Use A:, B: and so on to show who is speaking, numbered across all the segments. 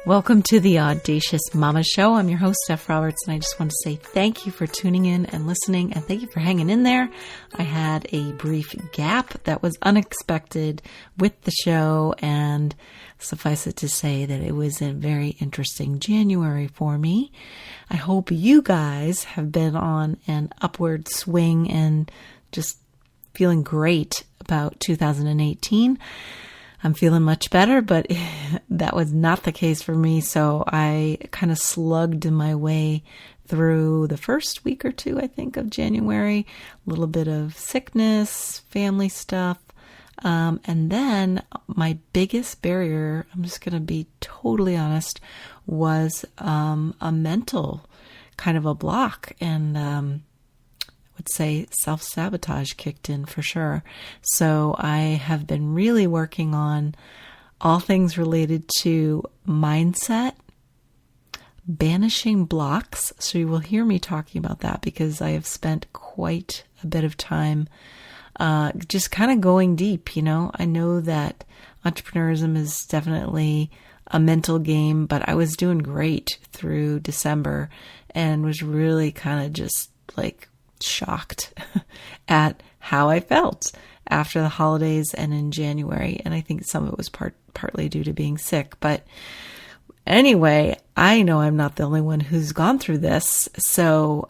A: Welcome to the Audacious Mama Show. I'm your host, Steph Roberts, and I just want to say thank you for tuning in and listening, and thank you for hanging in there. I had a brief gap that was unexpected with the show, and suffice it to say that it was a very interesting January for me. I hope you guys have been on an upward swing and just feeling great about 2018. I'm feeling much better, but that was not the case for me. So I kind of slugged my way through the first week or two, I think, of January. A little bit of sickness, family stuff. And then my biggest barrier, I'm just going to be totally honest, was a mental kind of a block. And would say self-sabotage kicked in for sure. So I have been really working on all things related to mindset, banishing blocks. So you will hear me talking about that because I have spent quite a bit of time just kind of going deep. You know, I know that entrepreneurism is definitely a mental game, but I was doing great through December and was really kind of just like shocked at how I felt after the holidays and in January. And I think some of it was partly due to being sick. But anyway, I know I'm not the only one who's gone through this. So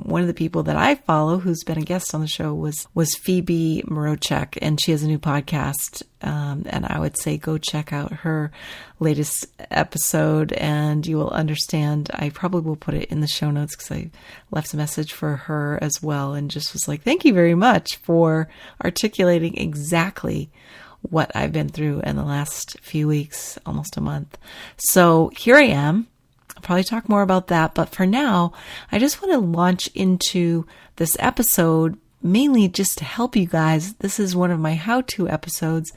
A: one of the people that I follow who's been a guest on the show was Phoebe Mrochek, and she has a new podcast. And I would say go check out her latest episode and you will understand. I probably will put it in the show notes because I left a message for her as well and just was like, thank you very much for articulating exactly what I've been through in the last few weeks, almost a month. So here I am. I'll probably talk more about that. But for now, I just want to launch into this episode mainly just to help you guys. This is one of my how-to episodes.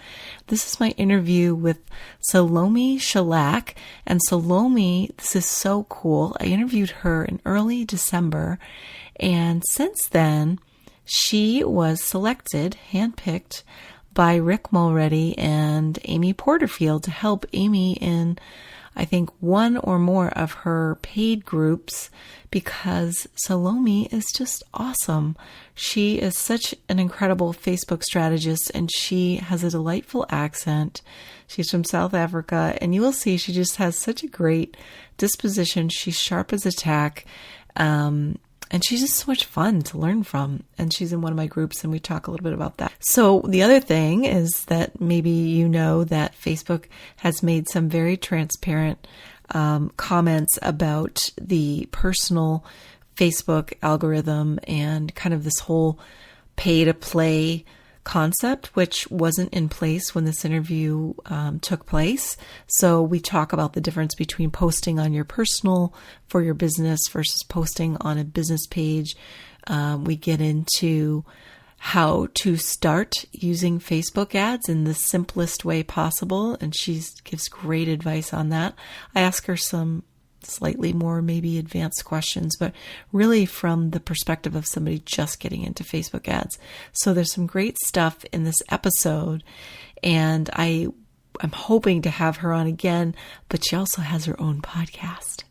A: This is my interview with Salome Schillack. And Salome, this is so cool. I interviewed her in early December. And since then, she was selected, handpicked, by Rick Mulready and Amy Porterfield to help Amy in, I think, one or more of her paid groups because Salome is just awesome. She is such an incredible Facebook strategist and she has a delightful accent. She's from South Africa and you will see she just has such a great disposition. She's sharp as a tack. And she's just so much fun to learn from. And she's in one of my groups and we talk a little bit about that. So the other thing is that maybe you know that Facebook has made some very transparent comments about the personal Facebook algorithm and kind of this whole pay to play concept, which wasn't in place when this interview took place. So we talk about the difference between posting on your personal for your business versus posting on a business page. We get into how to start using Facebook ads in the simplest way possible. And she gives great advice on that. I ask her some slightly more maybe advanced questions, but really from the perspective of somebody just getting into Facebook ads. So there's some great stuff in this episode and I'm hoping to have her on again, but she also has her own podcast.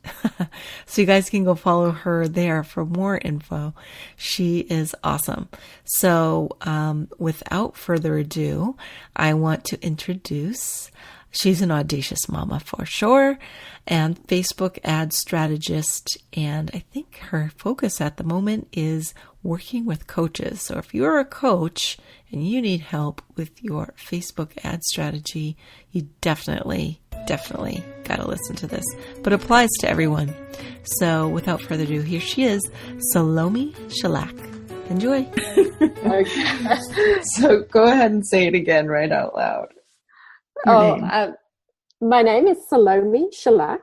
A: So you guys can go follow her there for more info. She is awesome. So without further ado, I want to introduce, she's an audacious mama for sure, and Facebook ad strategist. And I think her focus at the moment is working with coaches. So if you're a coach and you need help with your Facebook ad strategy, you definitely got to listen to this, but it applies to everyone. So without further ado, here she is, Salome Schillack. Enjoy.
B: Okay. So go ahead and say it again right out loud.
C: My name is Salome Schillack,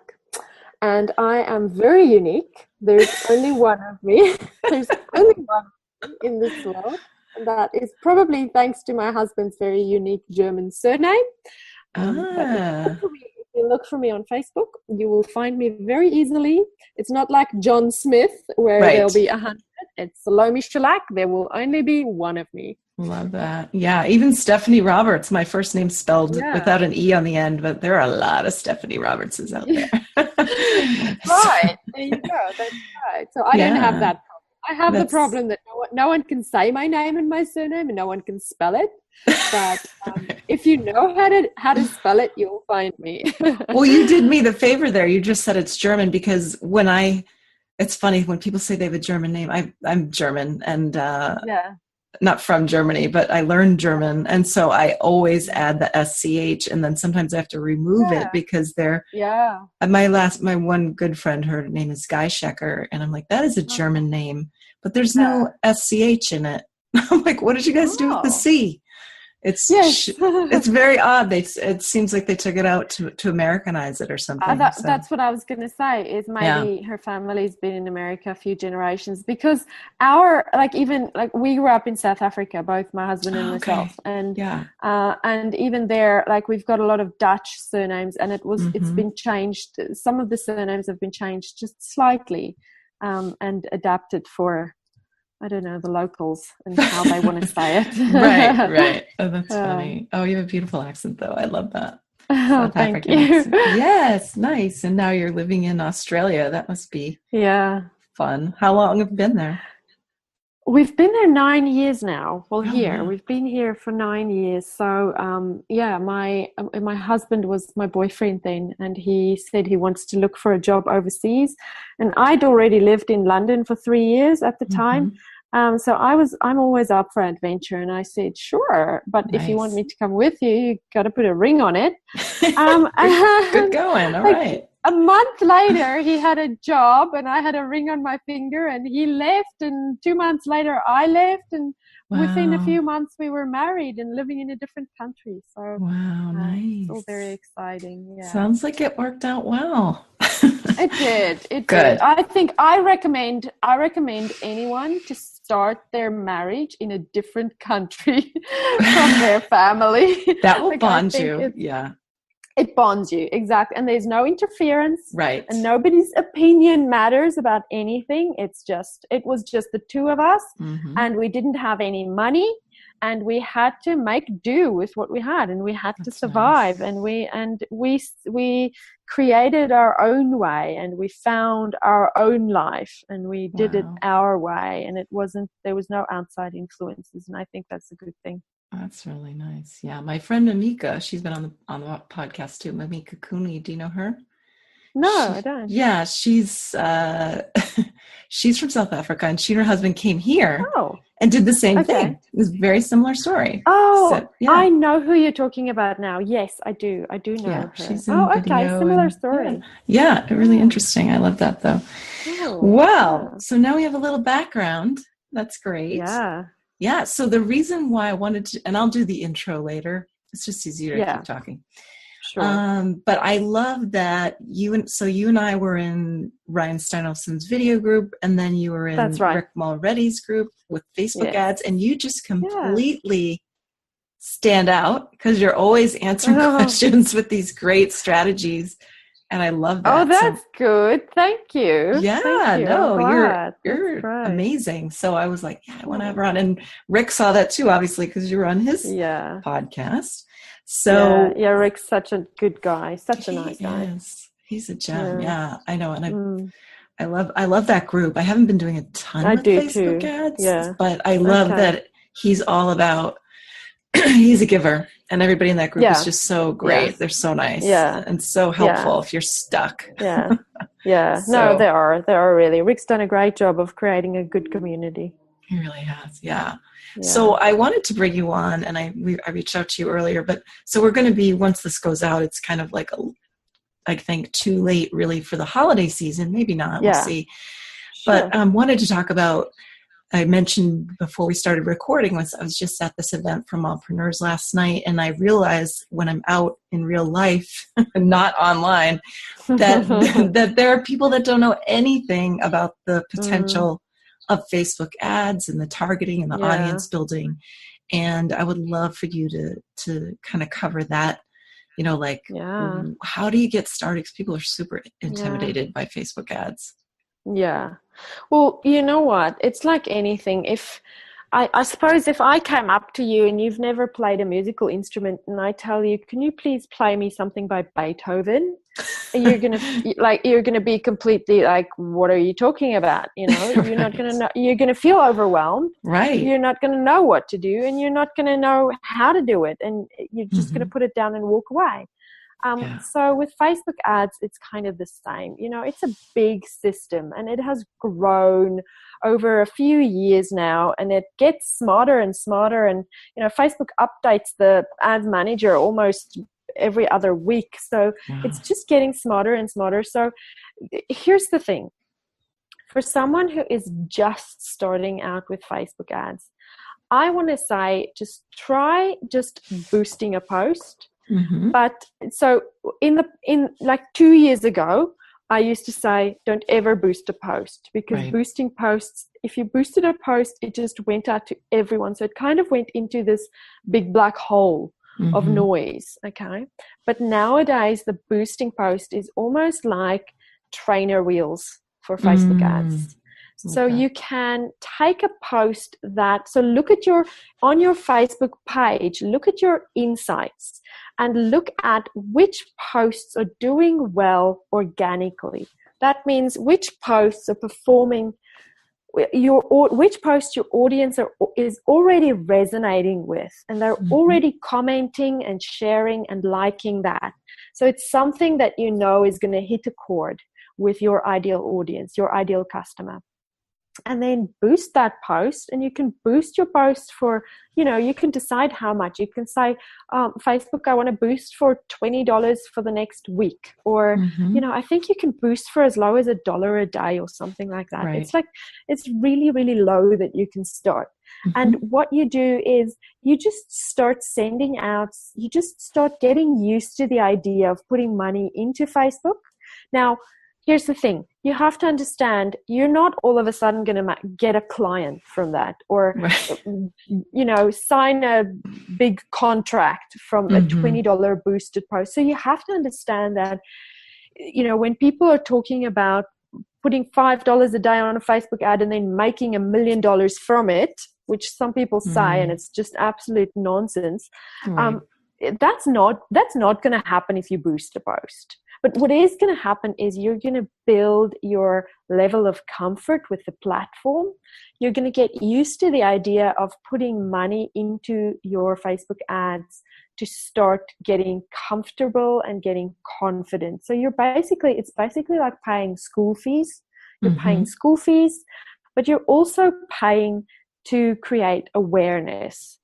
C: and I am very unique. There's only one of me. There's only one in this world, and that is probably thanks to my husband's very unique German surname. If you look for me on Facebook, you will find me very easily. It's not like John Smith, where there'll be 100. It's Salome Schillack. There will only be one of me.
A: Love that. Yeah. Even Stephanie Roberts, my first name spelled
C: Yeah.
A: without an E on the end, but there are a lot of Stephanie Robertses out there.
C: Right. There you go. That's right. So I don't have
A: Yeah.
C: that problem. I have the
A: That's
C: problem that no one can say my name and my surname, and no one can spell it. But if you know how to spell it, you'll find me.
A: well, you did me the favor there. You just said it's German because it's funny when people say they have a German name. I'm German and
C: Yeah.
A: not from Germany, but I learned German. And so I always add the SCH and then sometimes I have to remove it because
C: Yeah.
A: my one good friend, her name is Schecker. And I'm like, that is a German name, but there's no SCH in it. I'm like, what did you guys do with the C? It's very odd. It seems like they took it out to Americanize it or something.
C: That's what I was going to say, is maybe her family's been in America a few generations, because we grew up in South Africa, both my husband and myself. And and even there, like, we've got a lot of Dutch surnames, and it's been changed. Some of the surnames have been changed just slightly and adapted for, I don't know, the locals and how they want to say it.
A: Right. Oh, that's funny. Oh, you have a beautiful accent, though. I love that.
C: Oh, thank you.
A: Accent. Yes, nice. And now you're living in Australia. That must be fun. How long have you been there?
C: We've been there 9 years now. Well,
A: wow.
C: We've been here for 9 years. So, my husband was my boyfriend then, and he said he wants to look for a job overseas. And I'd already lived in London for 3 years at the time. So I'm always up for adventure, and I said, sure, but if you want me to come with you, you got to put a ring on it.
A: Good going. All right.
C: A month later, he had a job, and I had a ring on my finger, and he left. And 2 months later, I left, and within a few months, we were married and living in a different country. So
A: wow, nice.
C: It's all very exciting. Yeah.
A: Sounds like it worked out well.
C: It did. It
A: Good.
C: did. I think I recommend anyone to start their marriage in a different country from their family.
A: That will bond you.
C: It bonds you, exactly. And there's no interference.
A: Right.
C: And nobody's opinion matters about anything. It was just the two of us, and we didn't have any money, and we had to make do with what we had, and we had to survive. Nice. And we created our own way, and we found our own life, and we did it our way, and there was no outside influences. And I think that's a good thing.
A: That's really nice. Yeah. My friend Mamika, she's been on the podcast too. Mamika Cooney. Do you know her?
C: No, I don't.
A: Yeah. She's she's from South Africa, and she and her husband came here and did the same thing. It was a very similar story.
C: Oh, so, I know who you're talking about now. Yes, I do. I do know her.
A: She's in video
C: similar story.
A: Yeah, really interesting. I love that though. Oh, wow. So now we have a little background. That's great. Yeah, so the reason why I wanted to, and I'll do the intro later. It's just easier to keep talking.
C: Sure.
A: But I love that you and I were in Ryan Steinolfson's video group, and then you were in Rick Mulready's group with Facebook ads, and you just completely stand out because you're always answering questions with these great strategies. And I love that.
C: Oh, that's good. Thank you.
A: Yeah,
C: Thank you.
A: You're amazing. So I was like, I want to have her on. And Rick saw that too, obviously, because you were on his podcast. So
C: Rick's such a good guy, such a nice guy.
A: He's a gem. Yeah, I know. And I love that group. I haven't been doing a ton of Facebook ads, but I love that he's all about. He's a giver, and everybody in that group is just so great. Yes. They're so nice, and so helpful if you're stuck.
C: No, they are really. Rick's done a great job of creating a good community.
A: He really has, yeah. So I wanted to bring you on, and I reached out to you earlier, but so we're going to be, once this goes out, it's kind of like I think too late really for the holiday season. Maybe not. We'll see. Sure. But wanted to talk about. I mentioned before we started recording I was just at this event for mompreneurs last night, and I realized when I'm out in real life, not online, that there are people that don't know anything about the potential of Facebook ads and the targeting and the audience building. And I would love for you to kind of cover that, how do you get started? Because people are super intimidated by Facebook ads.
C: Yeah. Well, you know what? It's like anything. If I suppose if I came up to you and you've never played a musical instrument and I tell you, can you please play me something by Beethoven? You're gonna be completely like, what are you talking about? You know,
A: Right.
C: you're not gonna know, you're gonna feel overwhelmed.
A: Right.
C: You're not gonna know what to do, and you're not gonna know how to do it, and you're just
A: Mm-hmm.
C: gonna put it down and walk away.
A: Yeah.
C: So with Facebook ads, it's kind of the same. You know, it's a big system and it has grown over a few years now, and it gets smarter and smarter. And, you know, Facebook updates the ads manager almost every other week. So
A: Wow.
C: it's just getting smarter and smarter. So here's the thing. For someone who is just starting out with Facebook ads, I want to say just try just boosting a post.
A: Mm-hmm.
C: But so in like 2 years ago, I used to say, don't ever boost a post, because
A: Right.
C: boosting posts, if you boosted a post, it just went out to everyone. So it kind of went into this big black hole of
A: Mm-hmm.
C: noise. Okay. But nowadays, the boosting post is almost like trainer wheels for Facebook ads. So
A: Okay.
C: you can take a post so look at on your Facebook page, look at your insights and look at which posts are doing well organically. That means which posts are performing, which posts your audience is already resonating with, and they're
A: Mm-hmm.
C: already commenting and sharing and liking that. So it's something that you know is going to hit a chord with your ideal audience, your ideal customer. And then boost that post, and you can boost your post for, you know, you can decide how much. You can say, Facebook, I want to boost for $20 for the next week. Or,
A: Mm-hmm.
C: you know, I think you can boost for as low as $1 a day or something like that.
A: Right.
C: It's really, really low that you can start.
A: Mm-hmm.
C: And what you do is you just start you just start getting used to the idea of putting money into Facebook. Now, here's the thing. You have to understand, you're not all of a sudden going to get a client from that, or,
A: Right.
C: you know, sign a big contract from a
A: Mm-hmm.
C: $20 boosted post. So you have to understand that, you know, when people are talking about putting $5 a day on a Facebook ad and then making $1 million from it, which some people say, and it's just absolute nonsense.
A: Right.
C: That's not going to happen if you boost a post. But what is going to happen is you're going to build your level of comfort with the platform. You're going to get used to the idea of putting money into your Facebook ads to start getting comfortable and getting confident. So it's basically like paying school fees. You're
A: Mm-hmm.
C: paying school fees, but you're also paying to create awareness.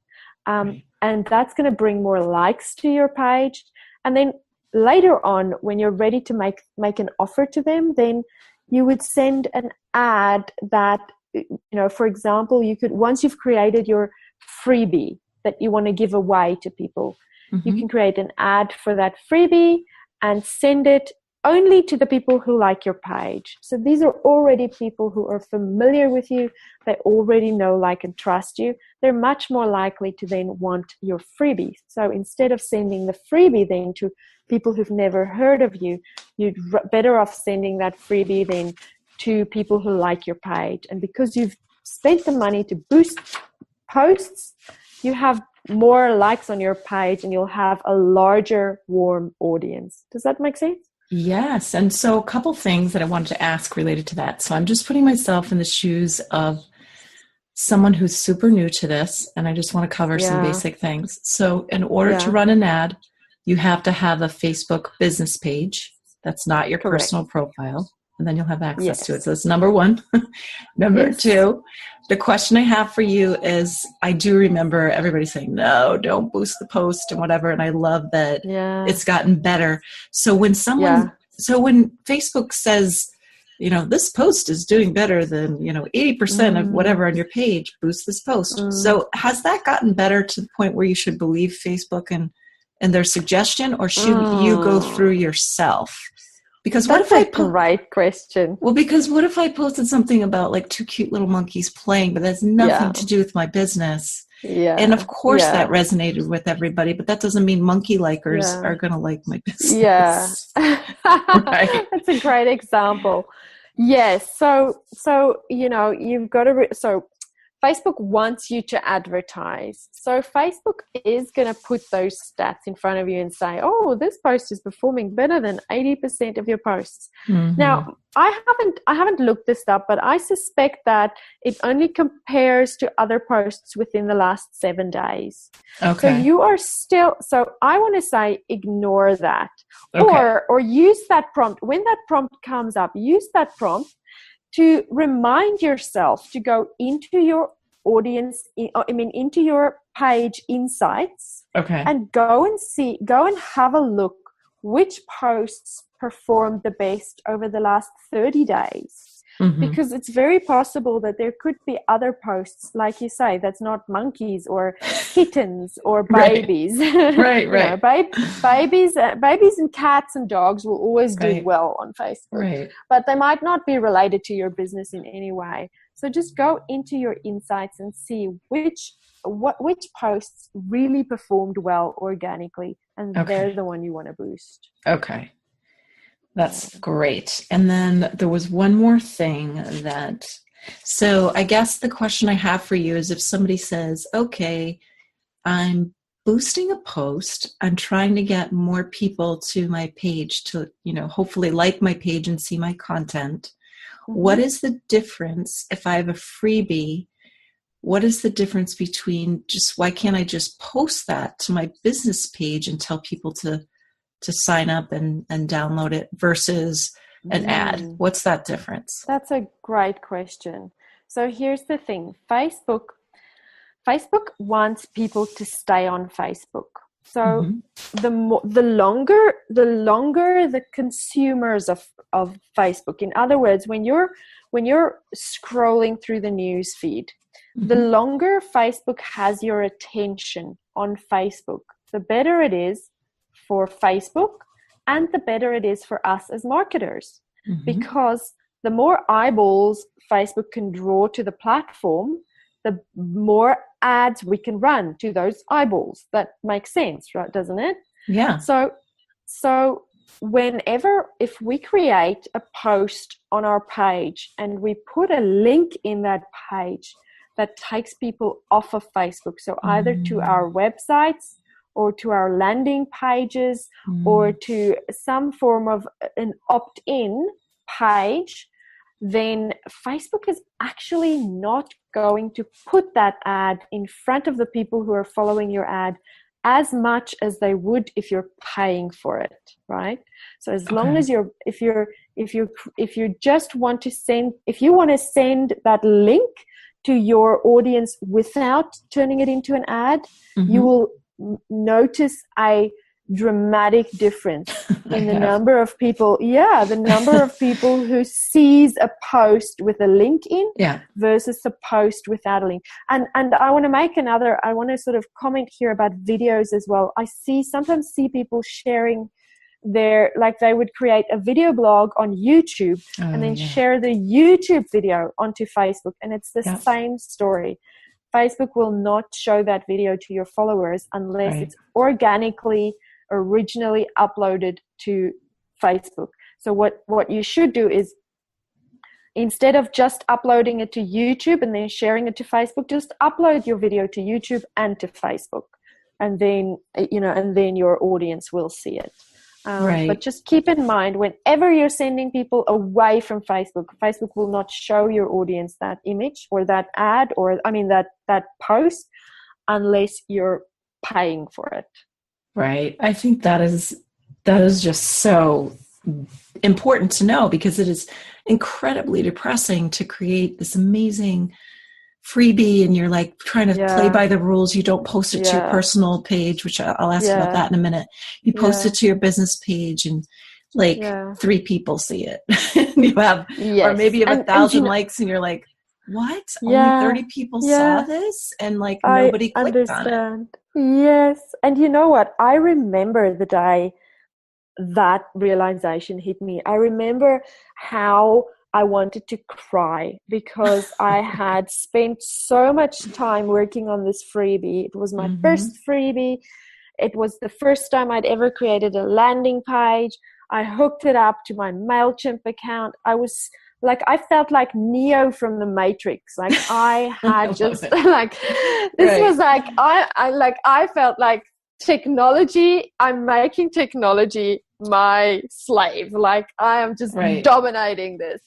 A: Right.
C: And that's going to bring more likes to your page. And then later on, when you're ready to make an offer to them, then you would send an ad that, you know, for example, you could, once you've created your freebie that you want to give away to people,
A: Mm-hmm.
C: you can create an ad for that freebie and send it only to the people who like your page. So these are already people who are familiar with you. They already know, like, and trust you. They're much more likely to then want your freebie. So instead of sending the freebie then to people who've never heard of you, you'd better off sending that freebie then to people who like your page. And because you've spent the money to boost posts, you have more likes on your page and you'll have a larger, warm audience. Does that make sense?
A: Yes. And so a couple things that I wanted to ask related to that. So I'm just putting myself in the shoes of someone who's super new to this, and I just want to cover some basic things. So in order to run an ad, you have to have a Facebook business page. That's not your personal profile. And then you'll have access to it. So that's number one. Number two, the question I have for you is, I do remember everybody saying, no, don't boost the post and whatever. And I love that it's gotten better. So when when Facebook says, you know, this post is doing better than, you know, 80% of whatever on your page, boost this post. So has that gotten better to the point where you should believe Facebook and their suggestion, or should you go through yourself? Because
C: that's a great question.
A: Well, because what if I posted something about like two cute little monkeys playing, but that's nothing to do with my business? Yeah. And of course that resonated with everybody, but that doesn't mean monkey likers are going to like my business.
C: Yeah. Right. That's a great example. Yes. So, you know, you've got to, so Facebook wants you to advertise. So Facebook is going to put those stats in front of you and say, oh, this post is performing better than 80% of your posts.
A: Mm-hmm.
C: Now, I haven't looked this up, but I suspect that it only compares to other posts within the last 7 days.
A: Okay.
C: So you are still, so I want to say ignore that.
A: Okay.
C: Or use that prompt. When that prompt comes up, use that prompt to remind yourself to go into your audience, into your page insights,
A: Okay.
C: and go and have a look which posts performed the best over the last 30 days.
A: Mm-hmm.
C: Because it's very possible that there could be other posts, like you say, that's not monkeys or kittens or babies.
A: Right.
C: Babies and cats and dogs will always do well on Facebook, but they might not be related to your business in any way. So just go into your insights and see which posts really performed well organically, and they're the one you want to boost.
A: Okay. That's great. And then there was one more thing so I guess the question I have for you is, if somebody says, okay, I'm boosting a post, I'm trying to get more people to my page to, hopefully like my page and see my content. Mm-hmm. What is the difference if I have a freebie? What is the difference between why can't I just post that to my business page and tell people to sign up and download it versus an ad? What's that difference?
C: That's a great question. So here's the thing. Facebook wants people to stay on Facebook. So the longer the consumers of Facebook, in other words, when you're scrolling through the news feed, the longer Facebook has your attention on Facebook, the better it is for Facebook, and the better it is for us as marketers, because the more eyeballs Facebook can draw to the platform, the more ads we can run to those eyeballs. That makes sense, right? Doesn't it?
A: Yeah.
C: So if we create a post on our page and we put a link in that page that takes people off of Facebook, so either to our websites or to our landing pages or to some form of an opt-in page, then Facebook is actually not going to put that ad in front of the people who are following your ad as much as they would if you're paying for it, right? So as long as if you just want to send that link to your audience without turning it into an ad, you will notice a dramatic difference in the number of people who sees a post with a link in versus a post without a link. And I want to sort of comment here about videos as well. I sometimes see people sharing they would create a video blog on YouTube and then share the YouTube video onto Facebook, and it's the same story. Facebook will not show that video to your followers unless it's originally uploaded to Facebook. So what you should do is, instead of just uploading it to YouTube and then sharing it to Facebook, just upload your video to YouTube and to Facebook, and then your audience will see it. But just keep in mind, whenever you're sending people away from Facebook, Facebook will not show your audience that image or that ad that post unless you're paying for it.
A: Right. I think that is just so important to know, because it is incredibly depressing to create this amazing freebie and you're like trying to play by the rules. You don't post it to your personal page, which I'll ask you about that in a minute. You post it to your business page and 3 people see it. And you have, or maybe you have 1,000 likes and you're like, what? Only 30 people saw this? And nobody clicked on it.
C: Yes. And you know what? I remember the day that realization hit me. I remember how I wanted to cry because I had spent so much time working on this freebie. It was my first freebie. It was the first time I'd ever created a landing page. I hooked it up to my MailChimp account. I was like I felt like Neo from the Matrix. Like I had just like this
B: Right.
C: was like I felt like technology. I'm making technology my slave. Like I am just
B: Right.
C: dominating this.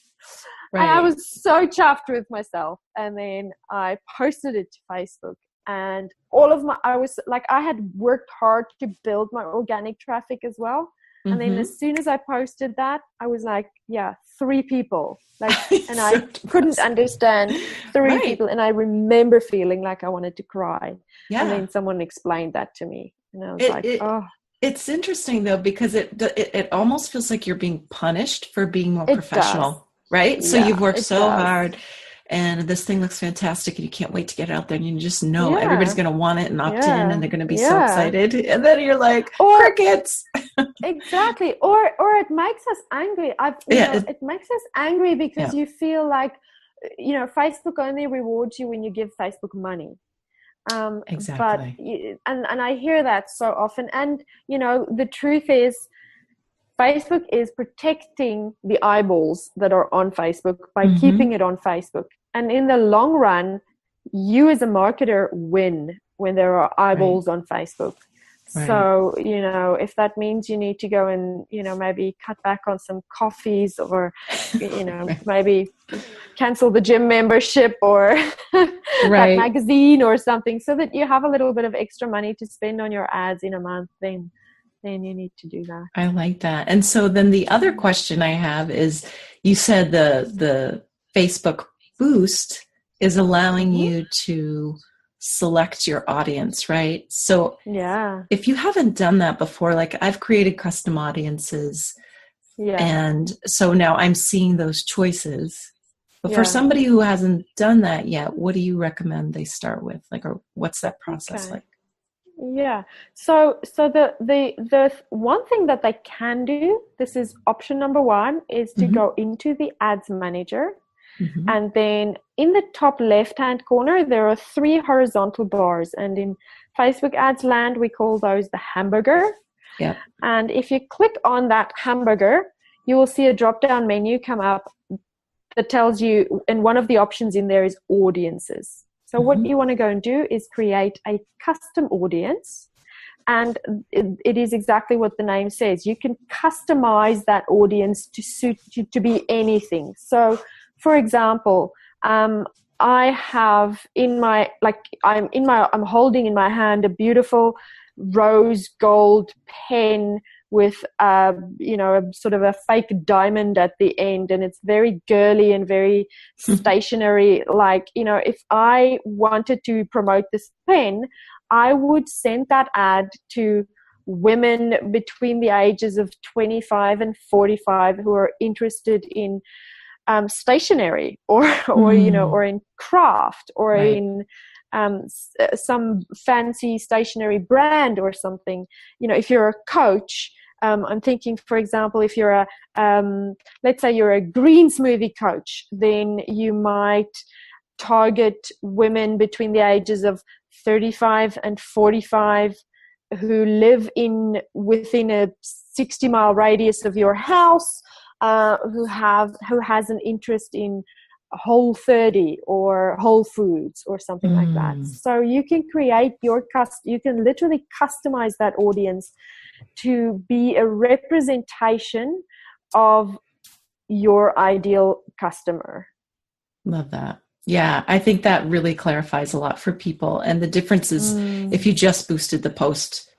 C: And I
B: Right.
C: was so chuffed with myself. And then I posted it to Facebook. And I had worked hard to build my organic traffic as well. And then as soon as I posted that, I was like, yeah, 3 people. Like, and I couldn't understand 3 people. And I remember feeling like I wanted to cry.
B: Yeah.
C: And then someone explained that to me. And I was oh.
B: It's interesting though, because it almost feels like you're being punished for being more professional, right? So you've worked so hard and this thing looks fantastic and you can't wait to get it out there and you just know everybody's going to want it and opt in and they're going to be so excited. And then you're like, crickets.
C: Exactly. Or it makes us angry. It makes us angry because you feel like, Facebook only rewards you when you give Facebook money.
B: Exactly.
C: But and I hear that so often. And, the truth is, Facebook is protecting the eyeballs that are on Facebook by keeping it on Facebook. And in the long run, you as a marketer win when there are eyeballs on Facebook. Right. So, if that means you need to go and, maybe cut back on some coffees or, maybe cancel the gym membership or that magazine or something so that you have a little bit of extra money to spend on your ads in a month, then you need to do that.
B: I like that. And so then the other question I have is, you said the Facebook boost is allowing you to select your audience, right? So if you haven't done that before, like I've created custom audiences and so now I'm seeing those choices. But for somebody who hasn't done that yet, what do you recommend they start with? Like, or what's that process like?
C: Yeah. So the one thing that they can do, this is option number 1, is to go into the ads manager. And then in the top left-hand corner, there are 3 horizontal bars. And in Facebook ads land, we call those the hamburger.
B: Yeah.
C: And if you click on that hamburger, you will see a drop-down menu come up that tells you, and one of the options in there is audiences. So what you want to go and do is create a custom audience. And it is exactly what the name says. You can customize that audience to suit you to be anything. So, for example, I have I'm holding in my hand a beautiful rose gold pen with sort of a fake diamond at the end, and it's very girly and very stationary. Like, if I wanted to promote this pen, I would send that ad to women between the ages of 25 and 45 who are interested in stationery or in craft or in some fancy stationery brand or something. If you're a coach, I'm thinking, for example, if you're let's say you're a green smoothie coach, then you might target women between the ages of 35 and 45 who live within a 60-mile radius of your house, who has an interest in Whole30 or Whole Foods or something like that. So you can create you can literally customize that audience to be a representation of your ideal customer.
B: Love that. Yeah, I think that really clarifies a lot for people. And the difference is if you just boosted the post,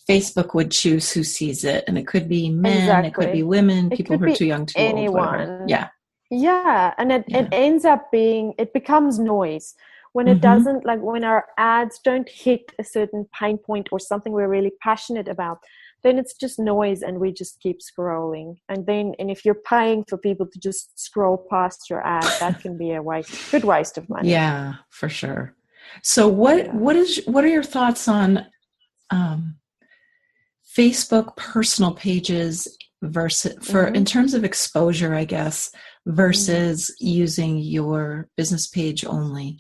B: Facebook would choose who sees it. And it could be men, it could be women, people who are too young, too old, whatever.
C: Yeah. And it ends up it becomes noise. When it doesn't, like when our ads don't hit a certain pain point or something we're really passionate about, then it's just noise and we just keep scrolling. And if you're paying for people to just scroll past your ad, that can be a good waste of money.
B: Yeah, for sure. So what are your thoughts on Facebook personal pages versus in terms of exposure, I guess, versus using your business page only?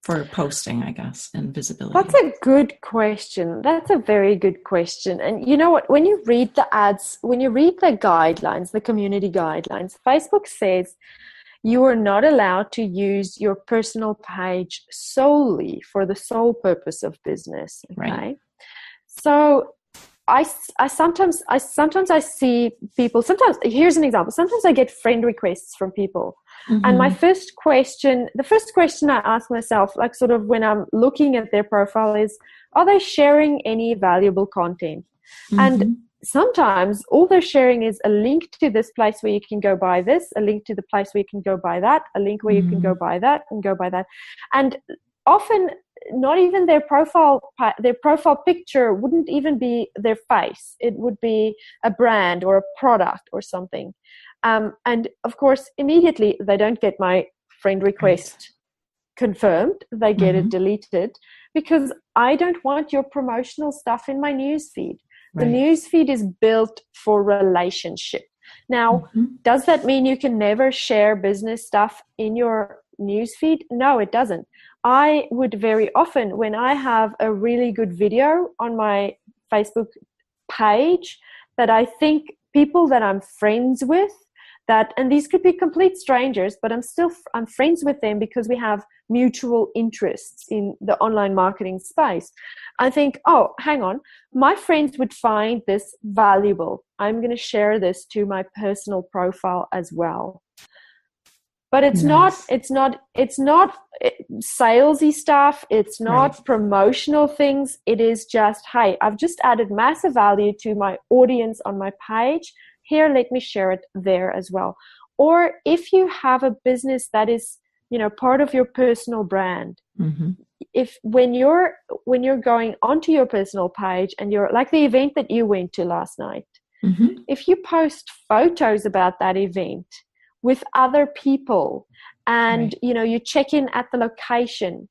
B: for posting, I guess, and visibility?
C: That's a good question. That's a very good question. And you know what? When you read the ads, when you read the guidelines, the community guidelines, Facebook says you are not allowed to use your personal page solely for the sole purpose of business. Okay.
B: Right.
C: So I sometimes I see people, sometimes, here's an example. Sometimes I get friend requests from people. Mm-hmm. And the first question I ask myself, like sort of when I'm looking at their profile is, are they sharing any valuable content? Mm-hmm. And sometimes all they're sharing is a link to this place where you can go buy this, a link to the place where you can go buy that, a link where you can go buy that and go buy that. And often not even their profile picture wouldn't even be their face. It would be a brand or a product or something. And of course, immediately they don't get my friend request confirmed. They get it deleted because I don't want your promotional stuff in my newsfeed. The newsfeed is built for relationship. Now, does that mean you can never share business stuff in your newsfeed? No, it doesn't. I would very often, when I have a really good video on my Facebook page that I think people that I'm friends with, and these could be complete strangers, but I'm friends with them because we have mutual interests in the online marketing space. I think, oh, hang on, my friends would find this valuable. I'm going to share this to my personal profile as well. But it's not salesy stuff. It's not promotional things. It is just, hey, I've just added massive value to my audience on my page. Here, let me share it there as well. Or if you have a business that is, part of your personal brand, if when you're going onto your personal page and you're like the event that you went to last night, if you post photos about that event with other people and you check in at the location,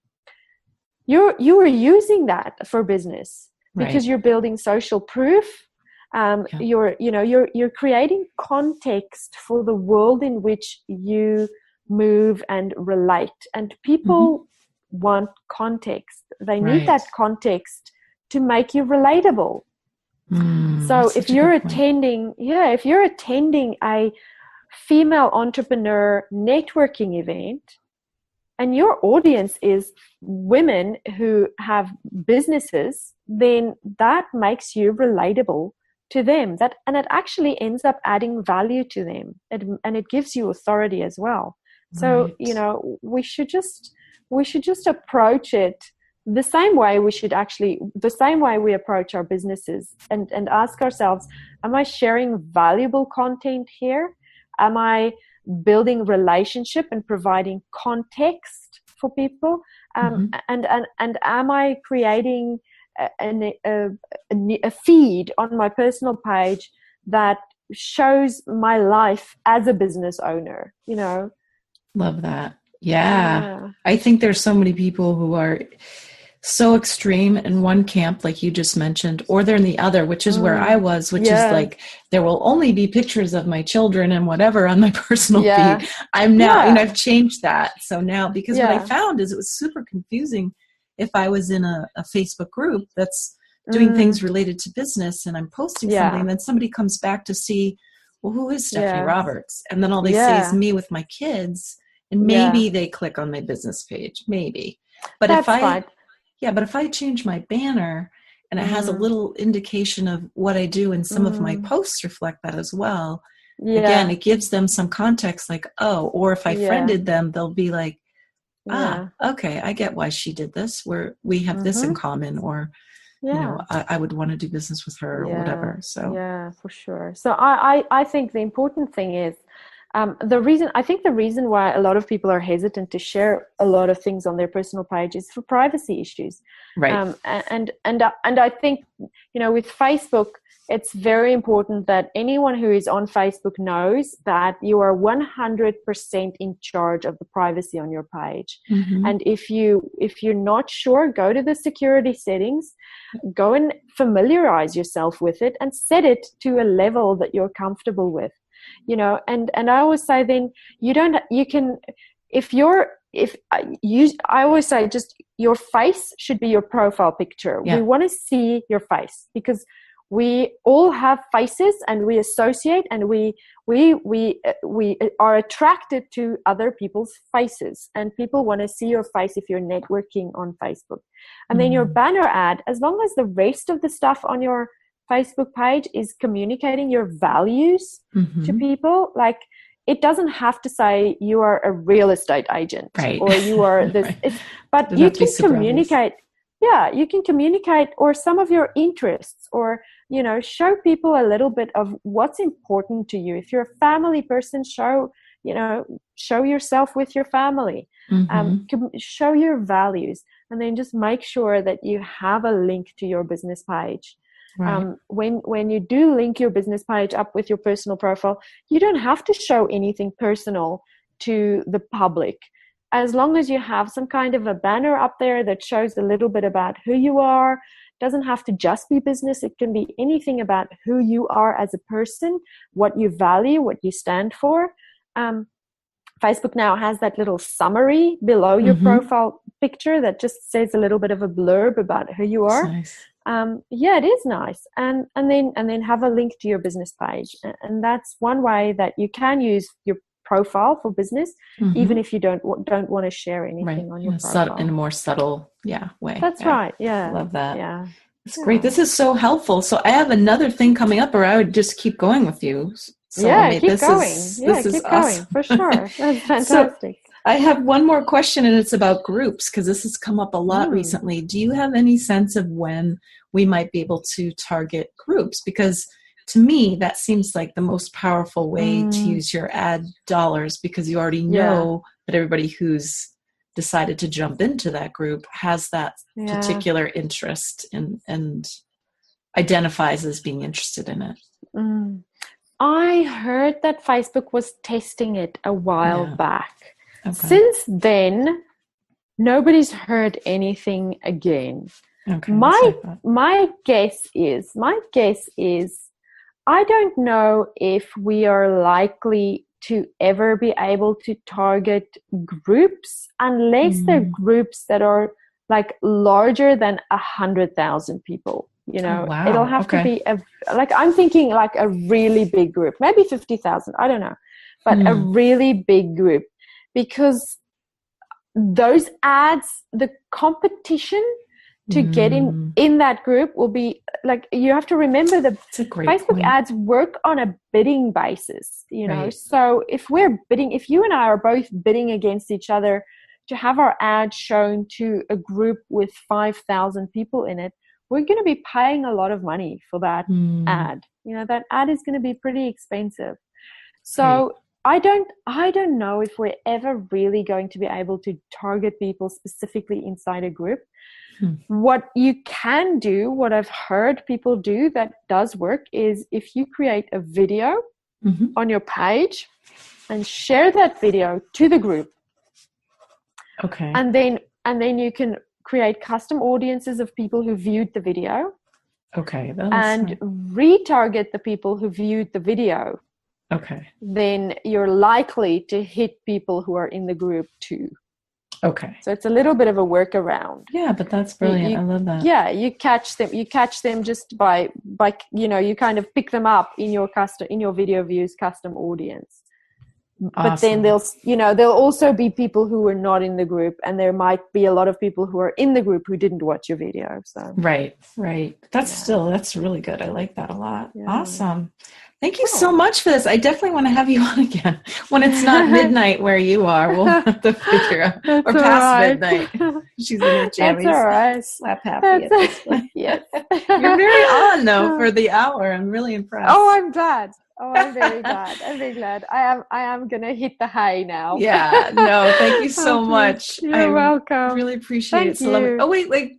C: you are using that for business because you're building social proof. You're creating context for the world in which you move and relate, and people want context. They need that context to make you relatable. So if you're attending a female entrepreneur networking event and your audience is women who have businesses, then that makes you relatable to them. And it actually ends up adding value to them, and it gives you authority as well. So we should just approach it the same way we approach our businesses, and ask ourselves, am I sharing valuable content here? Am I building relationship and providing context for people? And am I creating a feed on my personal page that shows my life as a business owner?
B: Love that. Yeah. I think there's so many people who are so extreme in one camp, like you just mentioned, or they're in the other, which is where I was, which is like, there will only be pictures of my children and whatever on my personal feed. I'm now, and I've changed that. So now, because what I found is it was super confusing if I was in a Facebook group that's doing things related to business and I'm posting something, then somebody comes back to see, well, who is Stephanie Roberts? And then all they see is me with my kids, and maybe they click on my business page, maybe. But if I change my banner and it has a little indication of what I do, and some of my posts reflect that as well, again, it gives them some context, like, oh, or if I friended them, they'll be like, okay, I get why she did this, where we have this in common, or I would want to do business with her or whatever. So
C: for sure. So I think the important thing is, the reason why a lot of people are hesitant to share a lot of things on their personal page is for privacy issues. Right. And I think, with Facebook, it's very important that anyone who is on Facebook knows that you are 100% in charge of the privacy on your page. And if you're not sure, go to the security settings, go and familiarize yourself with it and set it to a level that you're comfortable with. And I always say, then if you're I always say, just your face should be your profile picture.
A: Yeah.
C: We want to see your face because we all have faces and we associate, and we are attracted to other people's faces, and people want to see your face if you're networking on Facebook. And then your banner ad, as long as the rest of the stuff on your Facebook page is communicating your values to people, like, it doesn't have to say you are a real estate agent,
A: right,
C: or you are this,
A: right.
C: But you can communicate. Yeah, you can communicate, or some of your interests, or, you know, show people a little bit of what's important to you. If you're a family person, show yourself with your family, show your values, and then just make sure that you have a link to your business page. Right. When you do link your business page up with your personal profile, you don't have to show anything personal to the public. As long as you have some kind of a banner up there that shows a little bit about who you are. Doesn't have to just be business. It can be anything about who you are as a person, what you value, what you stand for. Facebook now has that little summary below your profile picture that just says a little bit of a blurb about who you are.
A: Nice.
C: Yeah, it is nice. And then have a link to your business page. And that's one way that you can use your profile for business, even if you don't want to share anything on your profile.
A: In a more subtle way.
C: That's right. Yeah.
A: Love that.
C: Yeah.
A: It's great. This is so helpful. So I have another thing coming up, or I would just keep going with you.
C: Salome.
A: Keep
C: going.
A: Keep
C: going for sure. That's fantastic.
A: So I have one more question, and it's about groups, because this has come up a lot recently. Do you have any sense of when we might be able to target groups? Because to me, that seems like the most powerful way to use your ad dollars, because you already know that everybody who's decided to jump into that group has that particular interest and identifies as being interested in it.
C: I heard that Facebook was testing it a while back.
A: Okay.
C: Since then, nobody's heard anything again.
A: Okay,
C: my guess is I don't know if we are likely to ever be able to target groups unless they're groups that are like larger than 100,000 people. You know, it'll have to be I'm thinking like a really big group, maybe 50,000. I don't know, but a really big group, because those ads, the competition to get in that group will be like, you have to remember that Facebook ads work on a bidding basis, you know. So if you and I are both bidding against each other to have our ad shown to a group with 5,000 people in it, we're going to be paying a lot of money for that ad. You know, that ad is going to be pretty expensive. So I don't know if we're ever really going to be able to target people specifically inside a group. What you can do, what I've heard people do that does work, is if you create a video on your page and share that video to the group. Okay. And then you can create custom audiences of people who viewed the video. Okay. And retarget the people who viewed the video. Okay. Then you're likely to hit people who are in the group too. Okay. So it's a little bit of a workaround.
A: Yeah, but that's brilliant. I love that.
C: Yeah, you catch them just by you kind of pick them up in your video views custom audience. Awesome. But then there'll also be people who are not in the group, and there might be a lot of people who are in the group who didn't watch your video. So
A: Right. That's really good. I like that a lot. Yeah. Awesome. Thank you so much for this. I definitely want to have you on again when it's not midnight where you are. We'll have to figure out, or past midnight. She's in her jammies.
C: That's all right.
A: Slap happy at this point.
C: Yes.
A: You're very on though for the hour. I'm really impressed.
C: Oh, I'm glad. I'm very glad. I'm very glad. I am gonna hit the hay now.
A: Yeah. No, thank you so much.
C: You're welcome.
A: Really appreciate it. So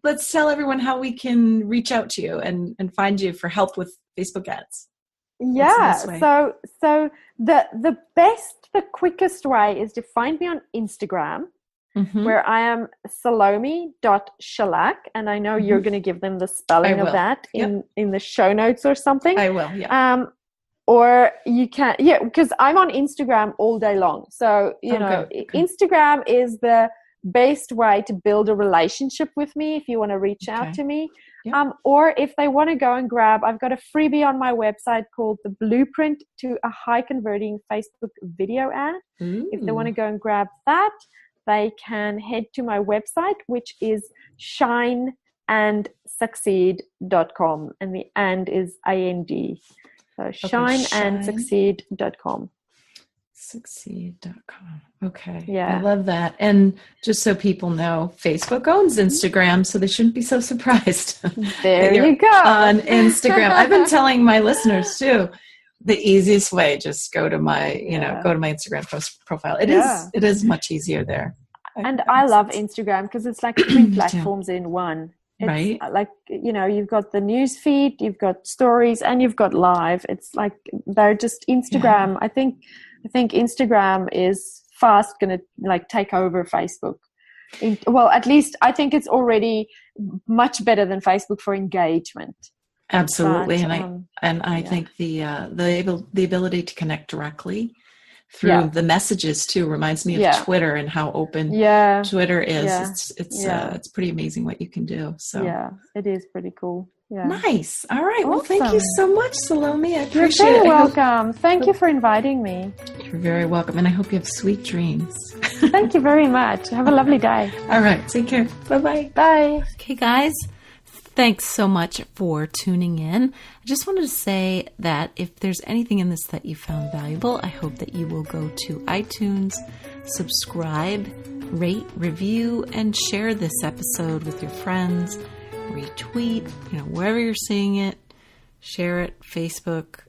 A: let's tell everyone how we can reach out to you and find you for help with Facebook ads.
C: Yeah. So the quickest way is to find me on Instagram, where I am Salome.Schillack, and I know you're going to give them the spelling of that in the show notes or something.
A: I will. Yeah.
C: or you can, because I'm on Instagram all day long. So,
B: Okay.
C: Instagram is the best way to build a relationship with me if you want to reach out to me.
B: Yep.
C: Or if they want to go and grab, I've got a freebie on my website called The Blueprint to a High Converting Facebook Video Ad.
B: Ooh.
C: If they want to go and grab that, they can head to my website, which is shineandsucceed.com. And the and is AND. So shineandsucceed.com.
B: Succeed.com. Okay.
C: Yeah.
B: I love that. And just so people know, Facebook owns Instagram, so they shouldn't be so surprised.
C: There you go.
B: On Instagram. I've been telling my listeners too, the easiest way, just go to my, go to my Instagram profile. It is much easier there.
C: And I love Instagram because it's like 3 platforms in one. It's
B: right.
C: Like, you've got the news feed, you've got stories, and you've got live. It's like they're just Instagram. I think Instagram is fast going to like take over Facebook. Well, at least I think it's already much better than Facebook for engagement.
B: Absolutely. But, I think the ability to connect directly through the messages too reminds me of Twitter and how open Twitter is. It's pretty amazing what you can do. So
C: it is pretty cool. Yeah.
B: Nice. All right. Awesome. Well, thank you so much, Salome. I appreciate
C: it. You're
B: very
C: welcome. Thank you for inviting me.
B: You're very welcome. And I hope you have sweet dreams.
C: Thank you very much. Have a lovely day.
B: All right. Take care. Bye-bye.
C: Bye.
A: Okay, guys. Thanks so much for tuning in. I just wanted to say that if there's anything in this that you found valuable, I hope that you will go to iTunes, subscribe, rate, review, and share this episode with your friends. Retweet, wherever you're seeing it, share it, Facebook.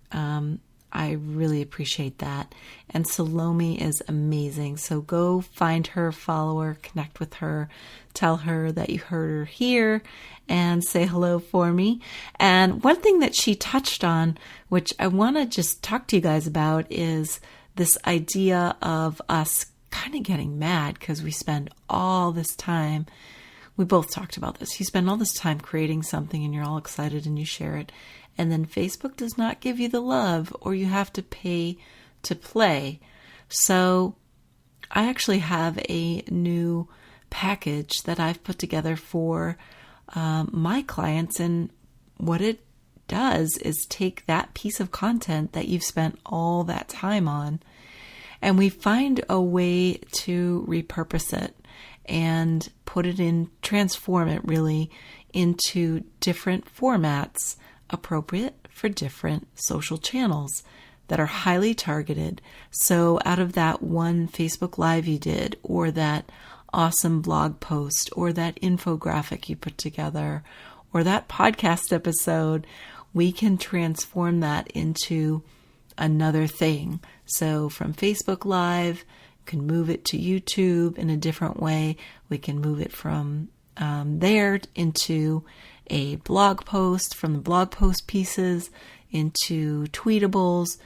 A: I really appreciate that. And Salome is amazing. So go find her, follow her, connect with her, tell her that you heard her here, and say hello for me. And one thing that she touched on, which I want to just talk to you guys about, is this idea of us kind of getting mad because we spend all this time. We both talked about this. You spend all this time creating something and you're all excited and you share it. And then Facebook does not give you the love, or you have to pay to play. So I actually have a new package that I've put together for my clients. And what it does is take that piece of content that you've spent all that time on, and we find a way to repurpose it and transform it really into different formats appropriate for different social channels that are highly targeted. So out of that one Facebook Live you did, or that awesome blog post, or that infographic you put together, or that podcast episode, we can transform that into another thing. So from Facebook Live, can move it to YouTube in a different way. We can move it from there into a blog post, from the blog post pieces into tweetables.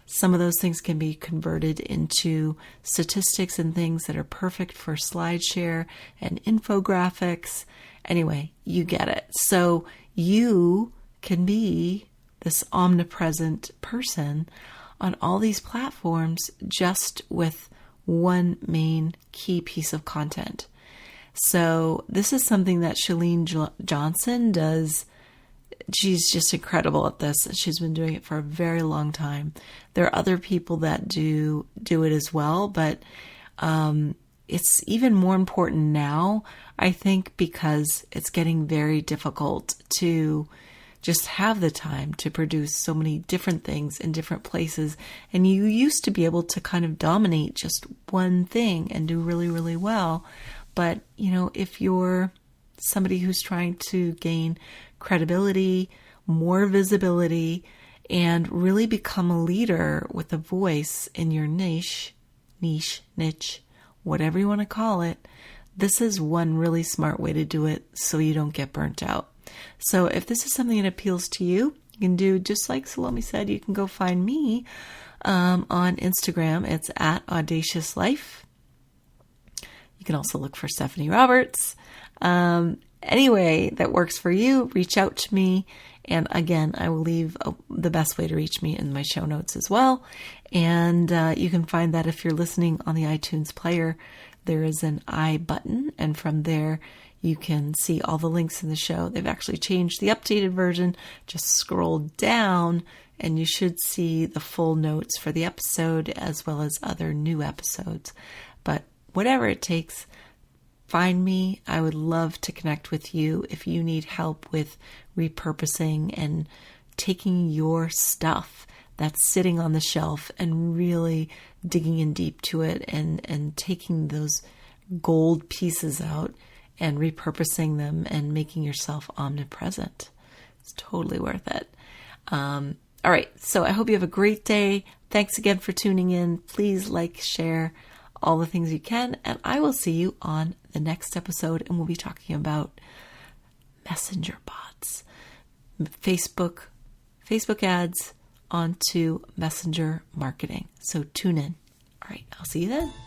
A: Some of those things can be converted into statistics and things that are perfect for SlideShare and infographics. Anyway, you get it. So you can be this omnipresent person on all these platforms just with one main key piece of content. So this is something that Chalene Johnson does. She's just incredible at this. She's been doing it for a very long time. There are other people that do it as well, but it's even more important now, I think, because it's getting very difficult to just have the time to produce so many different things in different places. And you used to be able to kind of dominate just one thing and do really, really well. But, if you're somebody who's trying to gain credibility, more visibility, and really become a leader with a voice in your niche, whatever you want to call it, this is one really smart way to do it so you don't get burnt out. So if this is something that appeals to you, you can do just like Salome said. You can go find me on Instagram. It's @Audacious Life. You can also look for Stephanie Roberts. Anyway, that works for you, reach out to me And again, I will leave the best way to reach me in my show notes as well. And you can find that if you're listening on the iTunes player, there is an I button. And from there, you can see all the links in the show. They've actually changed the updated version. Just scroll down and you should see the full notes for the episode as well as other new episodes. But whatever it takes, find me. I would love to connect with you if you need help with repurposing and taking your stuff that's sitting on the shelf and really digging in deep to it and taking those gold pieces out and repurposing them and making yourself omnipresent. It's totally worth it. All right. So I hope you have a great day. Thanks again for tuning in. Please like, share all the things you can, and I will see you on the next episode, and we'll be talking about messenger bots, Facebook ads onto messenger marketing. So tune in. All right. I'll see you then.